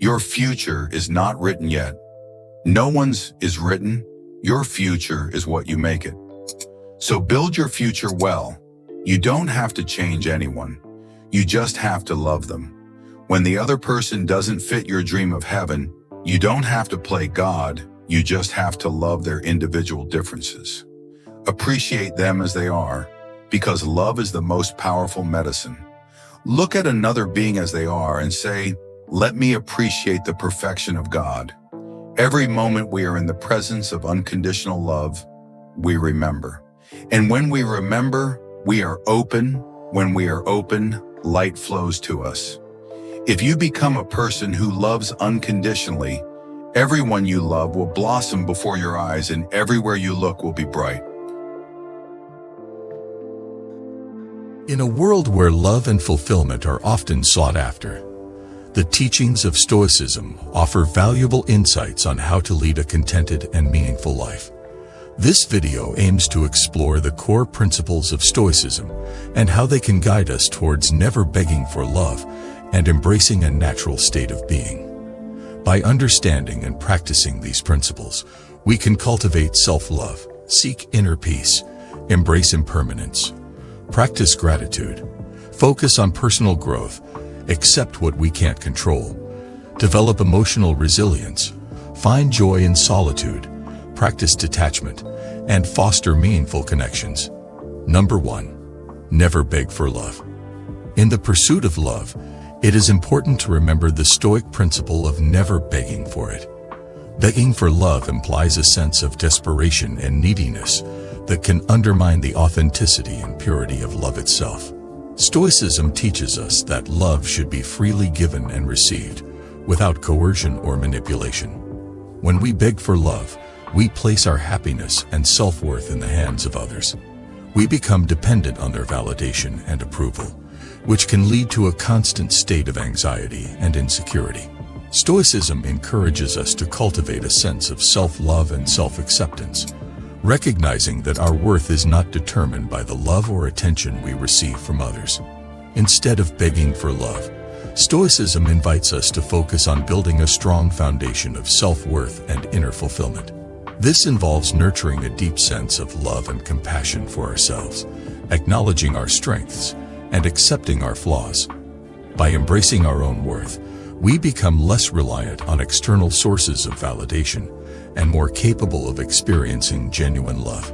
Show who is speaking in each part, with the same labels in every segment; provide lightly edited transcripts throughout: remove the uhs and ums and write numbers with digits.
Speaker 1: Your future is not written yet. No one's is written. Your future is what you make it. So build your future well. You don't have to change anyone. You just have to love them. When the other person doesn't fit your dream of heaven, you don't have to play God. You just have to love their individual differences. Appreciate them as they are, because love is the most powerful medicine. Look at another being as they are and say, let me appreciate the perfection of God. Every moment we are in the presence of unconditional love, we remember. And when we remember, we are open. When we are open, light flows to us. If you become a person who loves unconditionally, everyone you love will blossom before your eyes, and everywhere you look will be bright.
Speaker 2: In a world where love and fulfillment are often sought after, the teachings of Stoicism offer valuable insights on how to lead a contented and meaningful life. This video aims to explore the core principles of Stoicism and how they can guide us towards never begging for love and embracing a natural state of being. By understanding and practicing these principles, we can cultivate self-love, seek inner peace, embrace impermanence, practice gratitude, focus on personal growth, accept what we can't control, develop emotional resilience, find joy in solitude, practice detachment, and foster meaningful connections. Number 1. Never beg for love. In the pursuit of love, it is important to remember the Stoic principle of never begging for it. Begging for love implies a sense of desperation and neediness that can undermine the authenticity and purity of love itself. Stoicism teaches us that love should be freely given and received, without coercion or manipulation. When we beg for love, we place our happiness and self-worth in the hands of others. We become dependent on their validation and approval, which can lead to a constant state of anxiety and insecurity. Stoicism encourages us to cultivate a sense of self-love and self-acceptance, recognizing that our worth is not determined by the love or attention we receive from others. Instead of begging for love, Stoicism invites us to focus on building a strong foundation of self-worth and inner fulfillment. This involves nurturing a deep sense of love and compassion for ourselves, acknowledging our strengths, and accepting our flaws. By embracing our own worth, we become less reliant on external sources of validation and more capable of experiencing genuine love.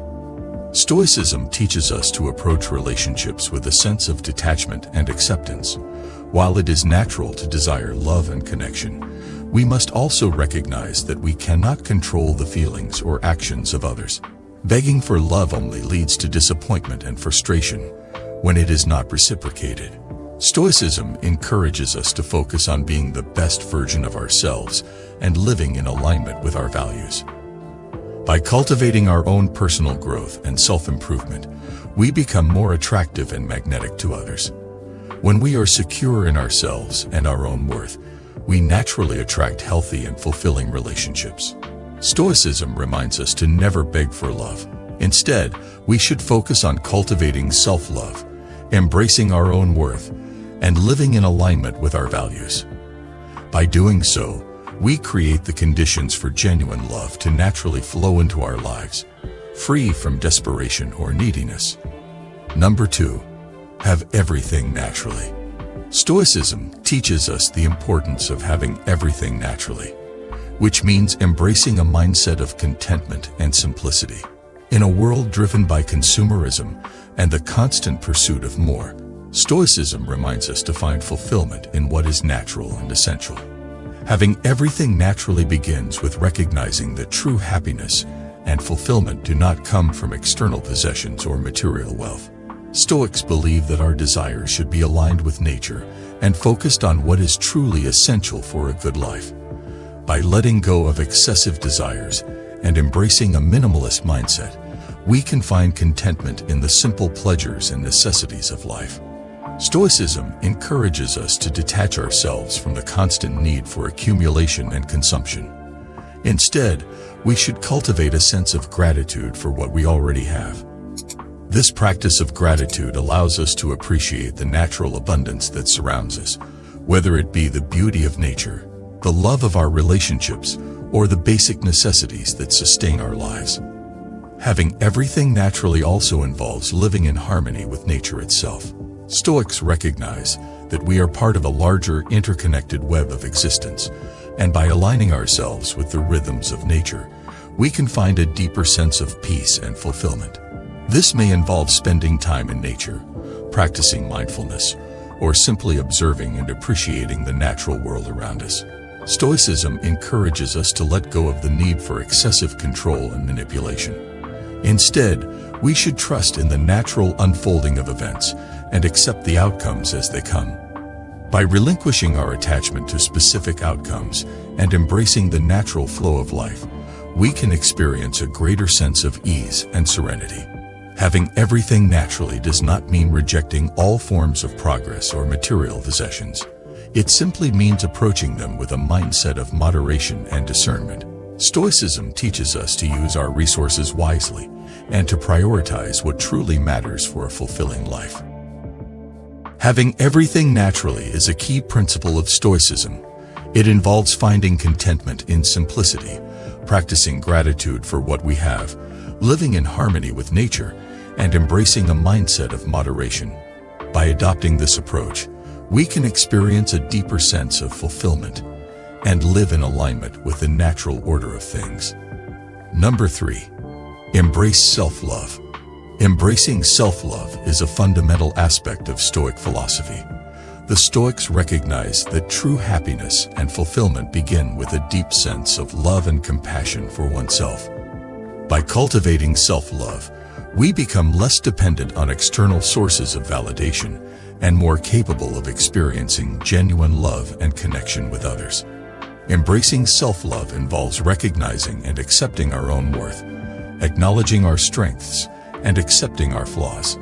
Speaker 2: Stoicism teaches us to approach relationships with a sense of detachment and acceptance. While it is natural to desire love and connection, we must also recognize that we cannot control the feelings or actions of others. Begging for love only leads to disappointment and frustration when it is not reciprocated. Stoicism encourages us to focus on being the best version of ourselves and living in alignment with our values. By cultivating our own personal growth and self-improvement, we become more attractive and magnetic to others. When we are secure in ourselves and our own worth, we naturally attract healthy and fulfilling relationships. Stoicism reminds us to never beg for love. Instead, we should focus on cultivating self-love, embracing our own worth, and living in alignment with our values. By doing so, we create the conditions for genuine love to naturally flow into our lives, free from desperation or neediness. Number 2. Have everything naturally. Stoicism teaches us the importance of having everything naturally, which means embracing a mindset of contentment and simplicity. In a world driven by consumerism and the constant pursuit of more, Stoicism reminds us to find fulfillment in what is natural and essential. Having everything naturally begins with recognizing that true happiness and fulfillment do not come from external possessions or material wealth. Stoics believe that our desires should be aligned with nature and focused on what is truly essential for a good life. By letting go of excessive desires and embracing a minimalist mindset, we can find contentment in the simple pleasures and necessities of life. Stoicism encourages us to detach ourselves from the constant need for accumulation and consumption. Instead, we should cultivate a sense of gratitude for what we already have. This practice of gratitude allows us to appreciate the natural abundance that surrounds us, whether it be the beauty of nature, the love of our relationships, or the basic necessities that sustain our lives. Having everything naturally also involves living in harmony with nature itself. Stoics recognize that we are part of a larger, interconnected web of existence, and by aligning ourselves with the rhythms of nature, we can find a deeper sense of peace and fulfillment. This may involve spending time in nature, practicing mindfulness, or simply observing and appreciating the natural world around us. Stoicism encourages us to let go of the need for excessive control and manipulation. Instead, we should trust in the natural unfolding of events and accept the outcomes as they come. By relinquishing our attachment to specific outcomes and embracing the natural flow of life, we can experience a greater sense of ease and serenity. Having everything naturally does not mean rejecting all forms of progress or material possessions. It simply means approaching them with a mindset of moderation and discernment. Stoicism teaches us to use our resources wisely and to prioritize what truly matters for a fulfilling life. Having everything naturally is a key principle of Stoicism. It involves finding contentment in simplicity, practicing gratitude for what we have, living in harmony with nature, and embracing a mindset of moderation. By adopting this approach, we can experience a deeper sense of fulfillment and live in alignment with the natural order of things. Number 3. Embrace self-love. Embracing self-love is a fundamental aspect of Stoic philosophy. The Stoics recognize that true happiness and fulfillment begin with a deep sense of love and compassion for oneself. By cultivating self-love, we become less dependent on external sources of validation and more capable of experiencing genuine love and connection with others. Embracing self-love involves recognizing and accepting our own worth, acknowledging our strengths, and accepting our flaws.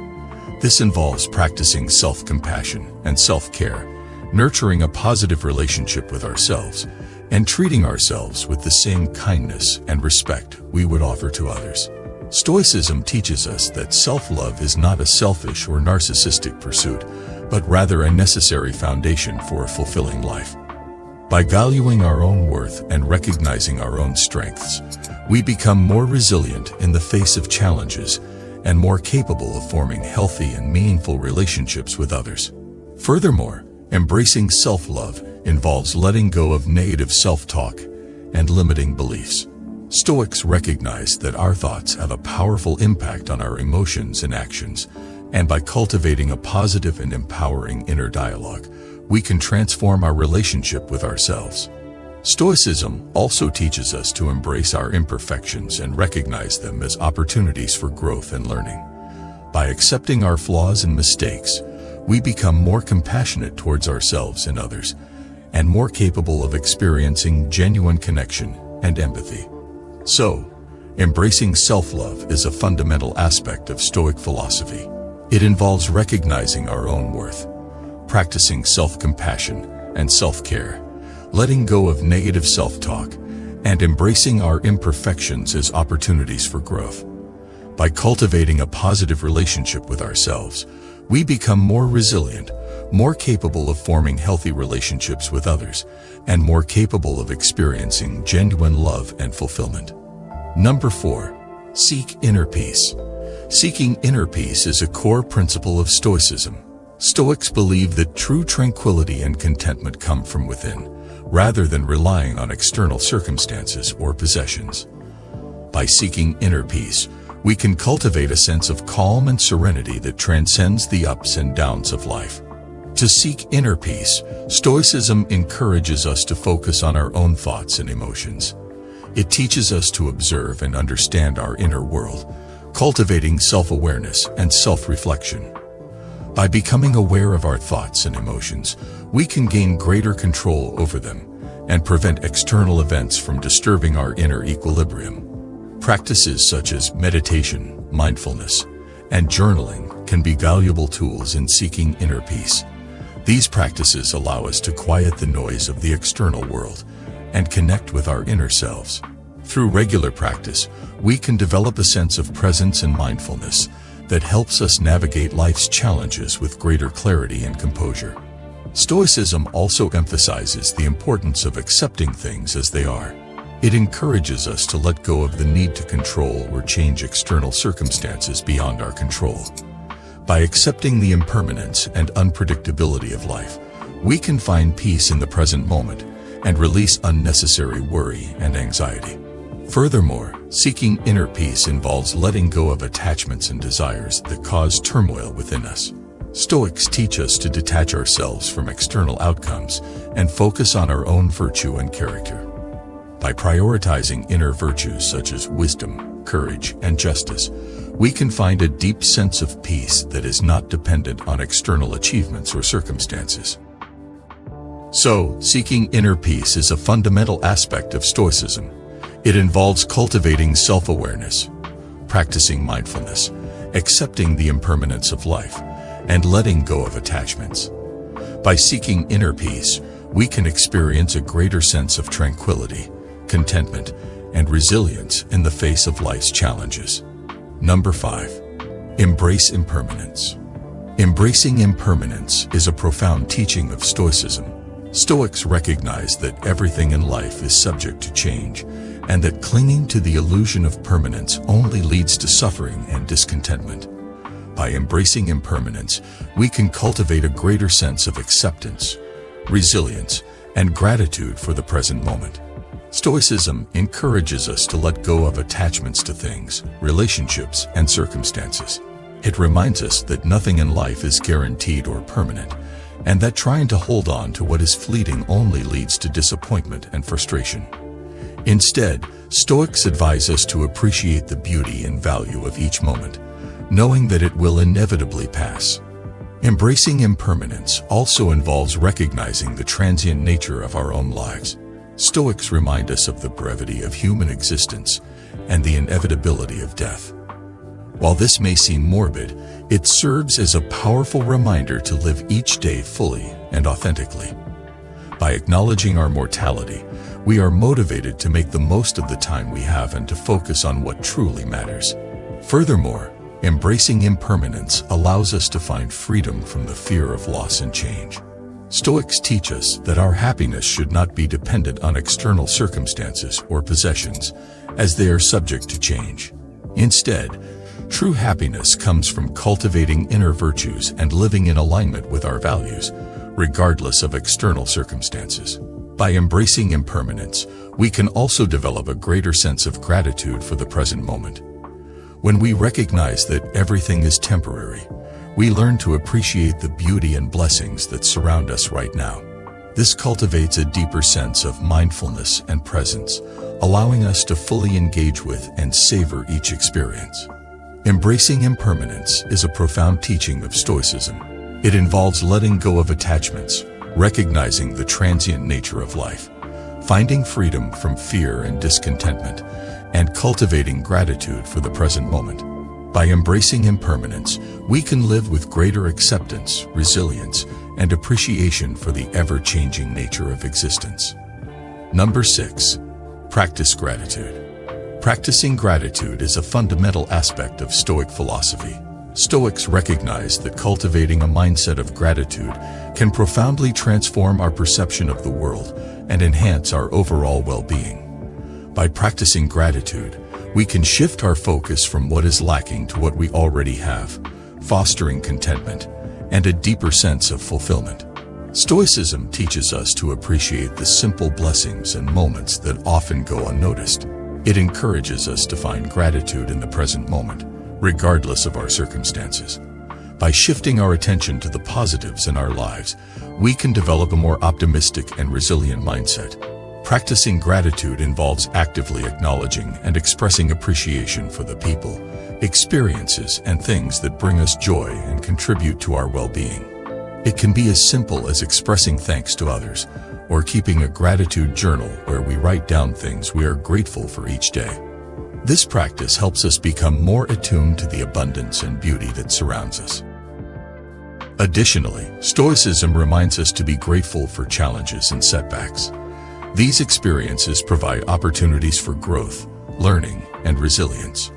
Speaker 2: This involves practicing self-compassion and self-care, nurturing a positive relationship with ourselves, and treating ourselves with the same kindness and respect we would offer to others. Stoicism teaches us that self-love is not a selfish or narcissistic pursuit, but rather a necessary foundation for a fulfilling life. By valuing our own worth and recognizing our own strengths, we become more resilient in the face of challenges and more capable of forming healthy and meaningful relationships with others. Furthermore, embracing self-love involves letting go of negative self-talk and limiting beliefs. Stoics recognize that our thoughts have a powerful impact on our emotions and actions, and by cultivating a positive and empowering inner dialogue, we can transform our relationship with ourselves. Stoicism also teaches us to embrace our imperfections and recognize them as opportunities for growth and learning. By accepting our flaws and mistakes, we become more compassionate towards ourselves and others, and more capable of experiencing genuine connection and empathy. So, embracing self-love is a fundamental aspect of Stoic philosophy. It involves recognizing our own worth, practicing self-compassion and self-care, letting go of negative self-talk, and embracing our imperfections as opportunities for growth. By cultivating a positive relationship with ourselves, we become more resilient, more capable of forming healthy relationships with others, and more capable of experiencing genuine love and fulfillment. Number 4. Seek inner peace. Seeking inner peace is a core principle of Stoicism. Stoics believe that true tranquility and contentment come from within, rather than relying on external circumstances or possessions. By seeking inner peace, we can cultivate a sense of calm and serenity that transcends the ups and downs of life. To seek inner peace, Stoicism encourages us to focus on our own thoughts and emotions. It teaches us to observe and understand our inner world, cultivating self-awareness and self-reflection. By becoming aware of our thoughts and emotions, we can gain greater control over them and prevent external events from disturbing our inner equilibrium. Practices such as meditation, mindfulness, and journaling can be valuable tools in seeking inner peace. These practices allow us to quiet the noise of the external world and connect with our inner selves. Through regular practice, we can develop a sense of presence and mindfulness that helps us navigate life's challenges with greater clarity and composure. Stoicism also emphasizes the importance of accepting things as they are. It encourages us to let go of the need to control or change external circumstances beyond our control. By accepting the impermanence and unpredictability of life, we can find peace in the present moment and release unnecessary worry and anxiety. Furthermore, seeking inner peace involves letting go of attachments and desires that cause turmoil within us. Stoics teach us to detach ourselves from external outcomes and focus on our own virtue and character. By prioritizing inner virtues such as wisdom, courage, and justice, we can find a deep sense of peace that is not dependent on external achievements or circumstances. So, seeking inner peace is a fundamental aspect of Stoicism. It involves cultivating self-awareness, practicing mindfulness, accepting the impermanence of life, and letting go of attachments. By seeking inner peace, we can experience a greater sense of tranquility, contentment, and resilience in the face of life's challenges. Number 5. Embrace impermanence. Embracing impermanence is a profound teaching of Stoicism. Stoics recognize that everything in life is subject to change, and that clinging to the illusion of permanence only leads to suffering and discontentment. By embracing impermanence, we can cultivate a greater sense of acceptance, resilience, and gratitude for the present moment. Stoicism encourages us to let go of attachments to things, relationships, and circumstances. It reminds us that nothing in life is guaranteed or permanent, and that trying to hold on to what is fleeting only leads to disappointment and frustration. Instead, Stoics advise us to appreciate the beauty and value of each moment, knowing that it will inevitably pass. Embracing impermanence also involves recognizing the transient nature of our own lives. Stoics remind us of the brevity of human existence and the inevitability of death. While this may seem morbid, it serves as a powerful reminder to live each day fully and authentically. By acknowledging our mortality, we are motivated to make the most of the time we have and to focus on what truly matters. Furthermore, embracing impermanence allows us to find freedom from the fear of loss and change. Stoics teach us that our happiness should not be dependent on external circumstances or possessions, as they are subject to change. Instead, true happiness comes from cultivating inner virtues and living in alignment with our values, regardless of external circumstances. By embracing impermanence, we can also develop a greater sense of gratitude for the present moment. When we recognize that everything is temporary, we learn to appreciate the beauty and blessings that surround us right now. This cultivates a deeper sense of mindfulness and presence, allowing us to fully engage with and savor each experience. Embracing impermanence is a profound teaching of Stoicism. It involves letting go of attachments, recognizing the transient nature of life, finding freedom from fear and discontentment, and cultivating gratitude for the present moment. By embracing impermanence, we can live with greater acceptance, resilience, and appreciation for the ever-changing nature of existence. Number 6. Practice gratitude. Practicing gratitude is a fundamental aspect of Stoic philosophy. Stoics recognize that cultivating a mindset of gratitude can profoundly transform our perception of the world and enhance our overall well-being. By practicing gratitude, we can shift our focus from what is lacking to what we already have, fostering contentment and a deeper sense of fulfillment. Stoicism teaches us to appreciate the simple blessings and moments that often go unnoticed. It encourages us to find gratitude in the present moment, regardless of our circumstances. By shifting our attention to the positives in our lives, we can develop a more optimistic and resilient mindset. Practicing gratitude involves actively acknowledging and expressing appreciation for the people, experiences, and things that bring us joy and contribute to our well-being. It can be as simple as expressing thanks to others, or keeping a gratitude journal where we write down things we are grateful for each day. This practice helps us become more attuned to the abundance and beauty that surrounds us. Additionally, Stoicism reminds us to be grateful for challenges and setbacks. These experiences provide opportunities for growth, learning, and resilience.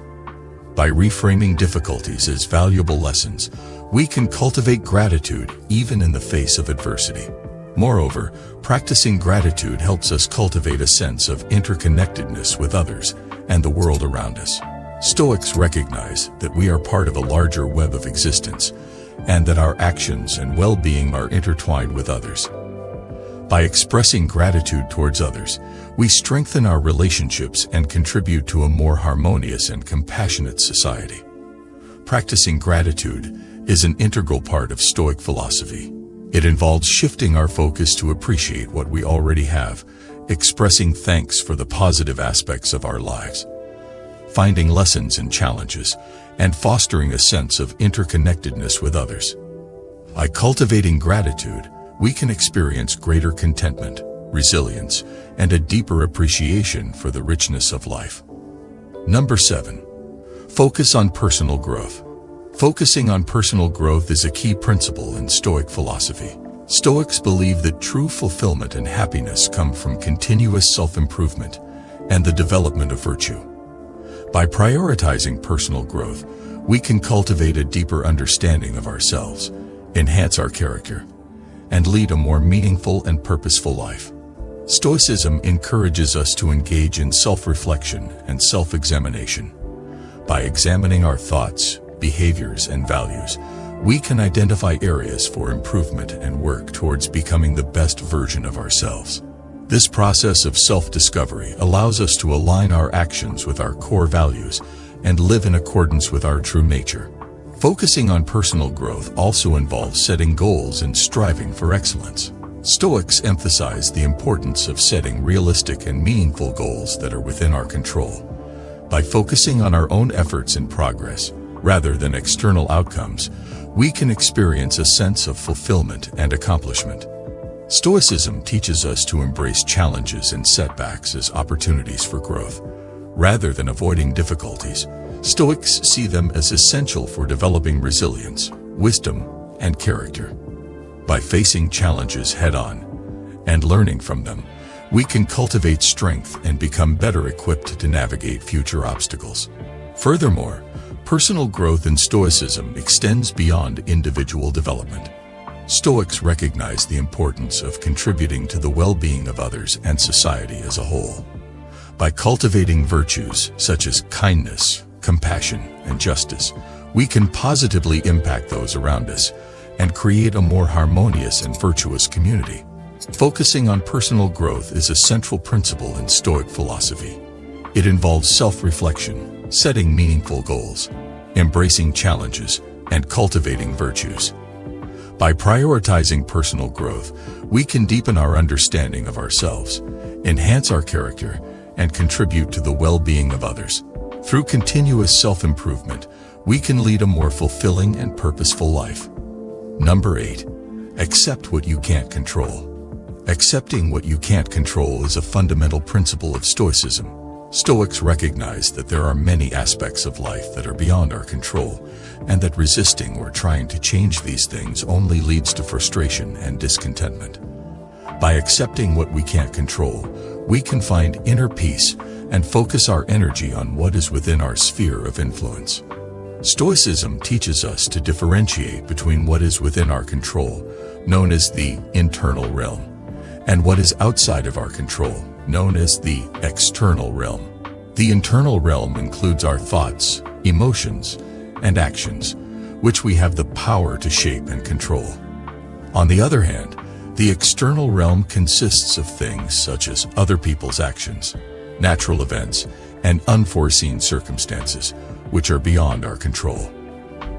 Speaker 2: By reframing difficulties as valuable lessons, we can cultivate gratitude even in the face of adversity. Moreover, practicing gratitude helps us cultivate a sense of interconnectedness with others and the world around us. Stoics recognize that we are part of a larger web of existence and that our actions and well-being are intertwined with others. By expressing gratitude towards others, we strengthen our relationships and contribute to a more harmonious and compassionate society. Practicing gratitude is an integral part of Stoic philosophy. It involves shifting our focus to appreciate what we already have, expressing thanks for the positive aspects of our lives, finding lessons in challenges, and fostering a sense of interconnectedness with others. By cultivating gratitude, we can experience greater contentment, resilience, and a deeper appreciation for the richness of life. Number 7. Focus on personal growth. Focusing on personal growth is a key principle in Stoic philosophy. Stoics believe that true fulfillment and happiness come from continuous self-improvement and the development of virtue. By prioritizing personal growth, we can cultivate a deeper understanding of ourselves, enhance our character, and lead a more meaningful and purposeful life. Stoicism encourages us to engage in self-reflection and self-examination. By examining our thoughts, behaviors, and values, we can identify areas for improvement and work towards becoming the best version of ourselves. This process of self-discovery allows us to align our actions with our core values and live in accordance with our true nature. Focusing on personal growth also involves setting goals and striving for excellence. Stoics emphasize the importance of setting realistic and meaningful goals that are within our control. By focusing on our own efforts and progress, rather than external outcomes, we can experience a sense of fulfillment and accomplishment. Stoicism teaches us to embrace challenges and setbacks as opportunities for growth. Rather than avoiding difficulties, Stoics see them as essential for developing resilience, wisdom, and character. By facing challenges head-on and learning from them, we can cultivate strength and become better equipped to navigate future obstacles. Furthermore, personal growth in Stoicism extends beyond individual development. Stoics recognize the importance of contributing to the well-being of others and society as a whole. By cultivating virtues such as kindness, compassion, and justice, we can positively impact those around us and create a more harmonious and virtuous community. Focusing on personal growth is a central principle in Stoic philosophy. It involves self-reflection, setting meaningful goals, embracing challenges, and cultivating virtues. By prioritizing personal growth, we can deepen our understanding of ourselves, enhance our character, and contribute to the well-being of others. Through continuous self-improvement, we can lead a more fulfilling and purposeful life. Number 8. Accept what you can't control. Accepting what you can't control is a fundamental principle of Stoicism. Stoics recognize that there are many aspects of life that are beyond our control, and that resisting or trying to change these things only leads to frustration and discontentment. By accepting what we can't control, we can find inner peace and focus our energy on what is within our sphere of influence. Stoicism teaches us to differentiate between what is within our control, known as the internal realm, and what is outside of our control, known as the external realm. The internal realm includes our thoughts, emotions, and actions, which we have the power to shape and control. On the other hand, the external realm consists of things such as other people's actions, natural events, and unforeseen circumstances, which are beyond our control.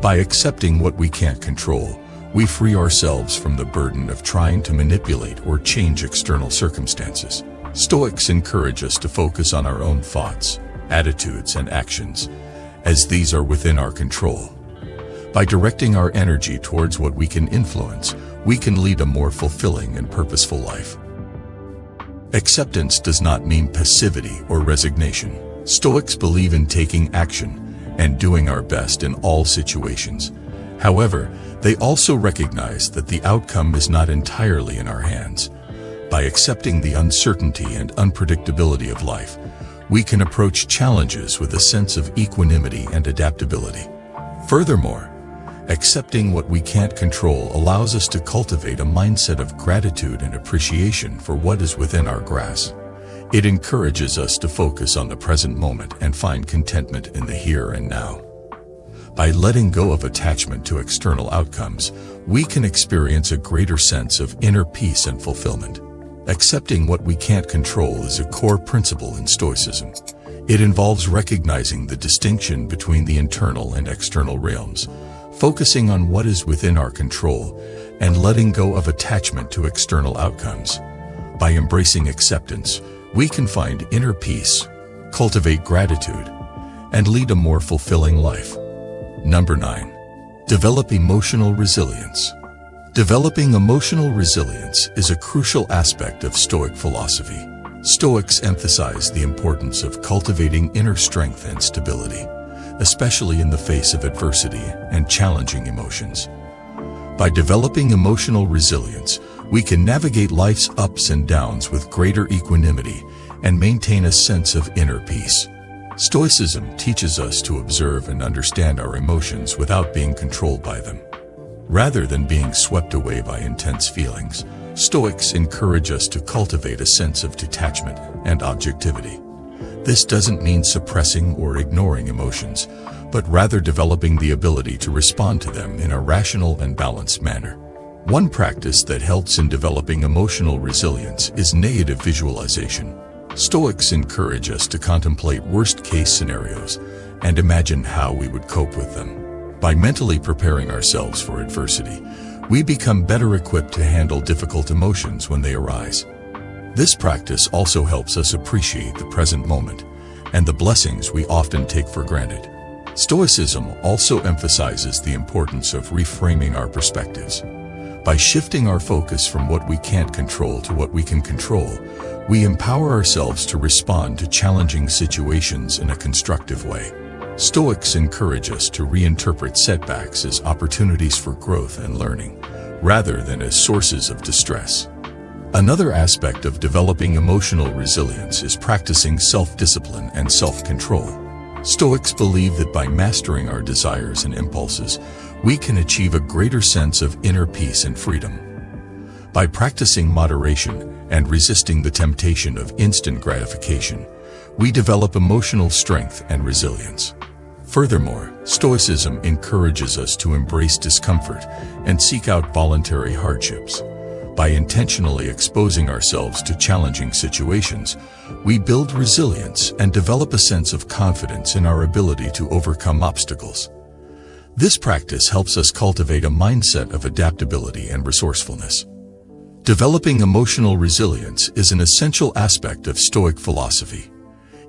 Speaker 2: By accepting what we can't control, we free ourselves from the burden of trying to manipulate or change external circumstances. Stoics encourage us to focus on our own thoughts, attitudes, and actions, as these are within our control. By directing our energy towards what we can influence, we can lead a more fulfilling and purposeful life. Acceptance does not mean passivity or resignation. Stoics believe in taking action and doing our best in all situations. However, they also recognize that the outcome is not entirely in our hands. By accepting the uncertainty and unpredictability of life, we can approach challenges with a sense of equanimity and adaptability. Furthermore, Accepting what we can't control allows us to cultivate a mindset of gratitude and appreciation for what is within our grasp. It encourages us to focus on the present moment and find contentment in the here and now. By letting go of attachment to external outcomes, we can experience a greater sense of inner peace and fulfillment. Accepting what we can't control is a core principle in Stoicism. It involves recognizing the distinction between the internal and external realms, focusing on what is within our control, and letting go of attachment to external outcomes. By embracing acceptance, we can find inner peace, cultivate gratitude, and lead a more fulfilling life. Number 9. Develop emotional resilience. Developing emotional resilience is a crucial aspect of Stoic philosophy. Stoics emphasize the importance of cultivating inner strength and stability, especially in the face of adversity and challenging emotions. By developing emotional resilience, we can navigate life's ups and downs with greater equanimity and maintain a sense of inner peace. Stoicism teaches us to observe and understand our emotions without being controlled by them. Rather than being swept away by intense feelings, Stoics encourage us to cultivate a sense of detachment and objectivity. This doesn't mean suppressing or ignoring emotions, but rather developing the ability to respond to them in a rational and balanced manner. One practice that helps in developing emotional resilience is negative visualization. Stoics encourage us to contemplate worst-case scenarios and imagine how we would cope with them. By mentally preparing ourselves for adversity, we become better equipped to handle difficult emotions when they arise. This practice also helps us appreciate the present moment and the blessings we often take for granted. Stoicism also emphasizes the importance of reframing our perspectives. By shifting our focus from what we can't control to what we can control, we empower ourselves to respond to challenging situations in a constructive way. Stoics encourage us to reinterpret setbacks as opportunities for growth and learning, rather than as sources of distress. Another aspect of developing emotional resilience is practicing self-discipline and self-control. Stoics believe that by mastering our desires and impulses, we can achieve a greater sense of inner peace and freedom. By practicing moderation and resisting the temptation of instant gratification, we develop emotional strength and resilience. Furthermore, Stoicism encourages us to embrace discomfort and seek out voluntary hardships. By intentionally exposing ourselves to challenging situations, we build resilience and develop a sense of confidence in our ability to overcome obstacles. This practice helps us cultivate a mindset of adaptability and resourcefulness. Developing emotional resilience is an essential aspect of Stoic philosophy.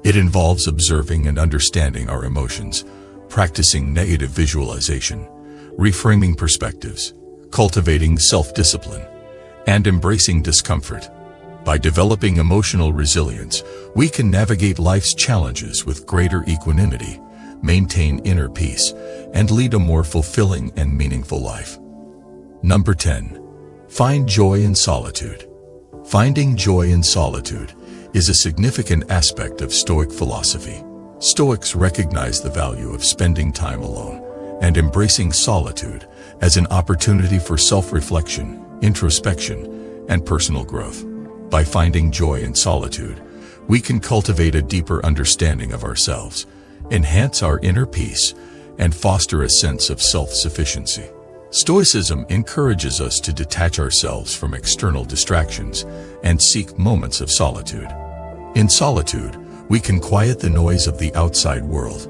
Speaker 2: It involves observing and understanding our emotions, practicing negative visualization, reframing perspectives, cultivating self-discipline, and embracing discomfort. By developing emotional resilience, we can navigate life's challenges with greater equanimity, maintain inner peace, and lead a more fulfilling and meaningful life. Number 10. Find joy in solitude. Finding joy in solitude is a significant aspect of Stoic philosophy. Stoics recognize the value of spending time alone and embracing solitude as an opportunity for self-reflection, introspection, and personal growth. By finding joy in solitude, we can cultivate a deeper understanding of ourselves, enhance our inner peace, and foster a sense of self-sufficiency. Stoicism encourages us to detach ourselves from external distractions and seek moments of solitude. In solitude, we can quiet the noise of the outside world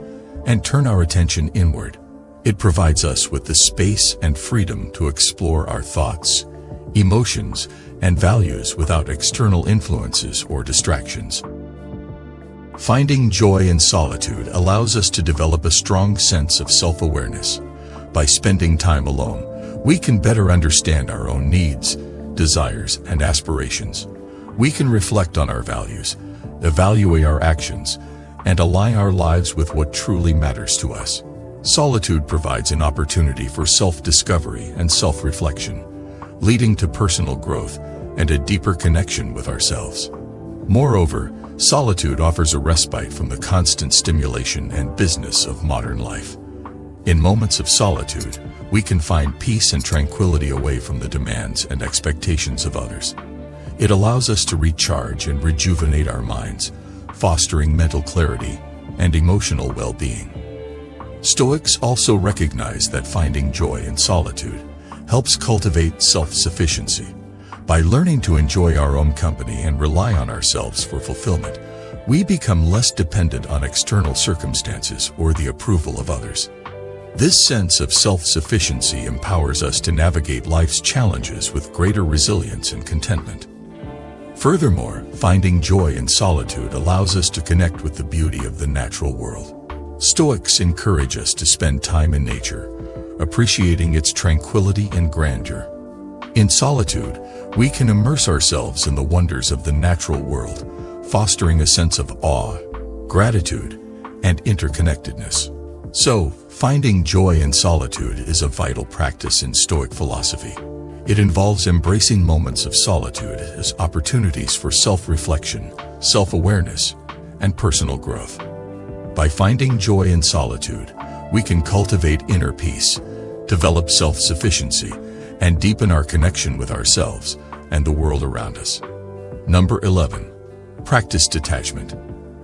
Speaker 2: and turn our attention inward. It provides us with the space and freedom to explore our thoughts, emotions, and values without external influences or distractions. Finding joy in solitude allows us to develop a strong sense of self-awareness. By spending time alone, we can better understand our own needs, desires, and aspirations. We can reflect on our values, evaluate our actions, and align our lives with what truly matters to us. Solitude provides an opportunity for self-discovery and self-reflection, leading to personal growth and a deeper connection with ourselves. Moreover, solitude offers a respite from the constant stimulation and business of modern life. In moments of solitude, we can find peace and tranquility away from the demands and expectations of others. It allows us to recharge and rejuvenate our minds, fostering mental clarity and emotional well-being. Stoics also recognize that finding joy in solitude helps cultivate self-sufficiency. By learning to enjoy our own company and rely on ourselves for fulfillment, we become less dependent on external circumstances or the approval of others. This sense of self-sufficiency empowers us to navigate life's challenges with greater resilience and contentment. Furthermore, finding joy in solitude allows us to connect with the beauty of the natural world. Stoics encourage us to spend time in nature, appreciating its tranquility and grandeur. In solitude, we can immerse ourselves in the wonders of the natural world, fostering a sense of awe, gratitude, and interconnectedness. So, finding joy in solitude is a vital practice in Stoic philosophy. It involves embracing moments of solitude as opportunities for self-reflection, self-awareness, and personal growth. By finding joy in solitude, we can cultivate inner peace, develop self-sufficiency, and deepen our connection with ourselves and the world around us. Number 11. Practice detachment.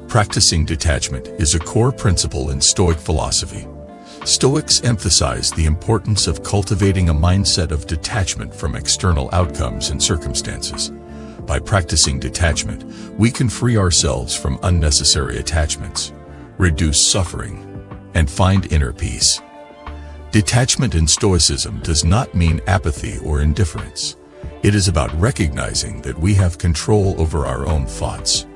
Speaker 2: Practicing detachment is a core principle in Stoic philosophy. Stoics emphasize the importance of cultivating a mindset of detachment from external outcomes and circumstances. By practicing detachment, we can free ourselves from unnecessary attachments, reduce suffering, and find inner peace. Detachment in Stoicism does not mean apathy or indifference. It is about recognizing that we have control over our own thoughts,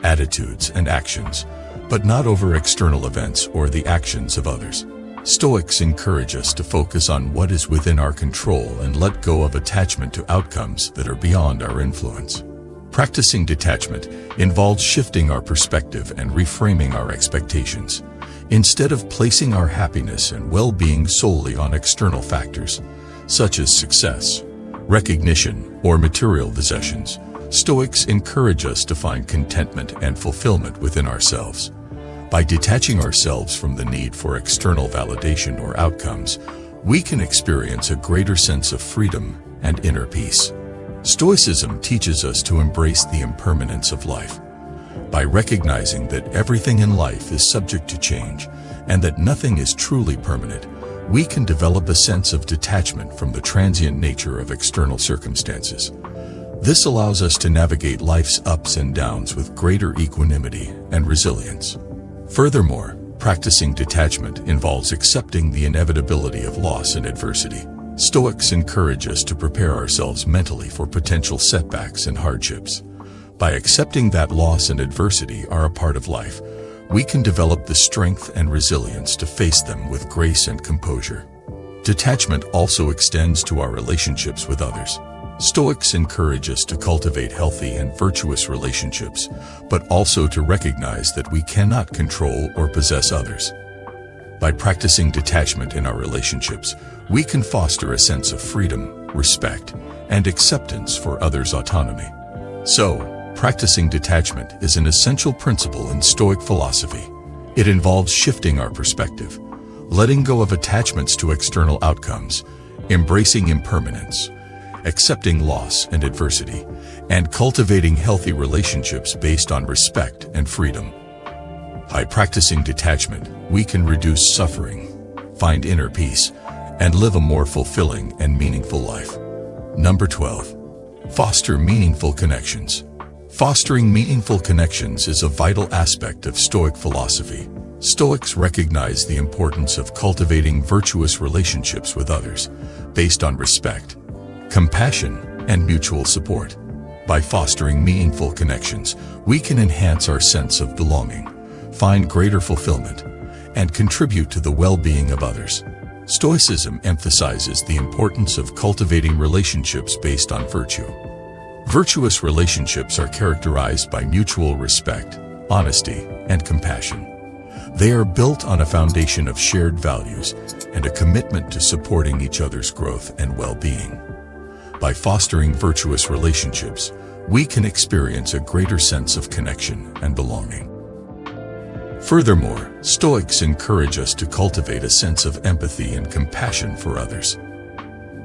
Speaker 2: attitudes, and actions, but not over external events or the actions of others. Stoics encourage us to focus on what is within our control and let go of attachment to outcomes that are beyond our influence. Practicing detachment involves shifting our perspective and reframing our expectations. Instead of placing our happiness and well-being solely on external factors, such as success, recognition, or material possessions, Stoics encourage us to find contentment and fulfillment within ourselves. By detaching ourselves from the need for external validation or outcomes, we can experience a greater sense of freedom and inner peace. Stoicism teaches us to embrace the impermanence of life. By recognizing that everything in life is subject to change and that nothing is truly permanent, we can develop a sense of detachment from the transient nature of external circumstances. This allows us to navigate life's ups and downs with greater equanimity and resilience. Furthermore, practicing detachment involves accepting the inevitability of loss and adversity. Stoics encourage us to prepare ourselves mentally for potential setbacks and hardships. By accepting that loss and adversity are a part of life, we can develop the strength and resilience to face them with grace and composure. Detachment also extends to our relationships with others. Stoics encourage us to cultivate healthy and virtuous relationships, but also to recognize that we cannot control or possess others. By practicing detachment in our relationships, we can foster a sense of freedom, respect, and acceptance for others' autonomy. So, practicing detachment is an essential principle in Stoic philosophy. It involves shifting our perspective, letting go of attachments to external outcomes, embracing impermanence, accepting loss and adversity, and cultivating healthy relationships based on respect and freedom. By practicing detachment, we can reduce suffering, find inner peace, and live a more fulfilling and meaningful life. Number 12. Foster meaningful connections. Fostering meaningful connections is a vital aspect of Stoic philosophy. Stoics recognize the importance of cultivating virtuous relationships with others, based on respect, compassion, and mutual support. By fostering meaningful connections, we can enhance our sense of belonging, find greater fulfillment, and contribute to the well-being of others. Stoicism emphasizes the importance of cultivating relationships based on virtue. Virtuous relationships are characterized by mutual respect, honesty, and compassion. They are built on a foundation of shared values and a commitment to supporting each other's growth and well-being. By fostering virtuous relationships, we can experience a greater sense of connection and belonging. Furthermore, Stoics encourage us to cultivate a sense of empathy and compassion for others.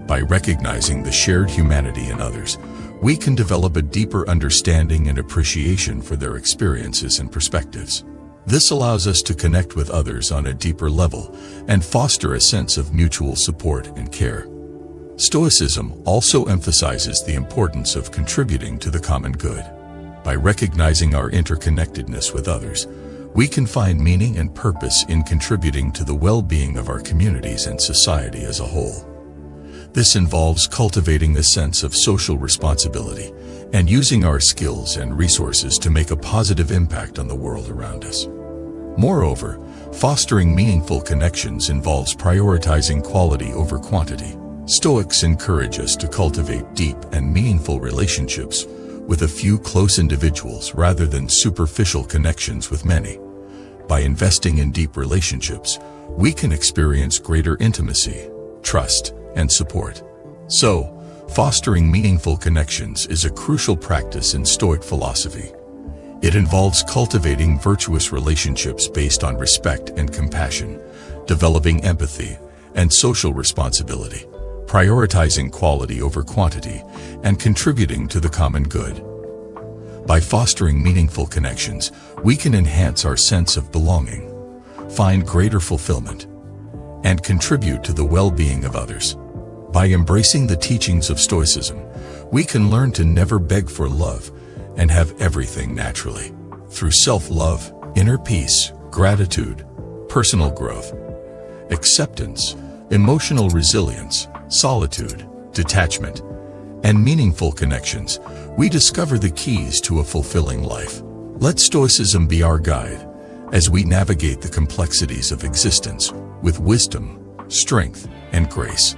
Speaker 2: By recognizing the shared humanity in others, we can develop a deeper understanding and appreciation for their experiences and perspectives. This allows us to connect with others on a deeper level and foster a sense of mutual support and care. Stoicism also emphasizes the importance of contributing to the common good. By recognizing our interconnectedness with others, we can find meaning and purpose in contributing to the well-being of our communities and society as a whole. This involves cultivating a sense of social responsibility and using our skills and resources to make a positive impact on the world around us. Moreover, fostering meaningful connections involves prioritizing quality over quantity. Stoics encourage us to cultivate deep and meaningful relationships with a few close individuals rather than superficial connections with many. By investing in deep relationships, we can experience greater intimacy, trust, and support. So, fostering meaningful connections is a crucial practice in Stoic philosophy. It involves cultivating virtuous relationships based on respect and compassion, developing empathy and social responsibility, prioritizing quality over quantity, and contributing to the common good. By fostering meaningful connections, we can enhance our sense of belonging, find greater fulfillment, and contribute to the well-being of others. By embracing the teachings of Stoicism, we can learn to never beg for love and have everything naturally. Through self-love, inner peace, gratitude, personal growth, acceptance, emotional resilience, solitude, detachment, and meaningful connections, we discover the keys to a fulfilling life. Let Stoicism be our guide as we navigate the complexities of existence with wisdom, strength, and grace.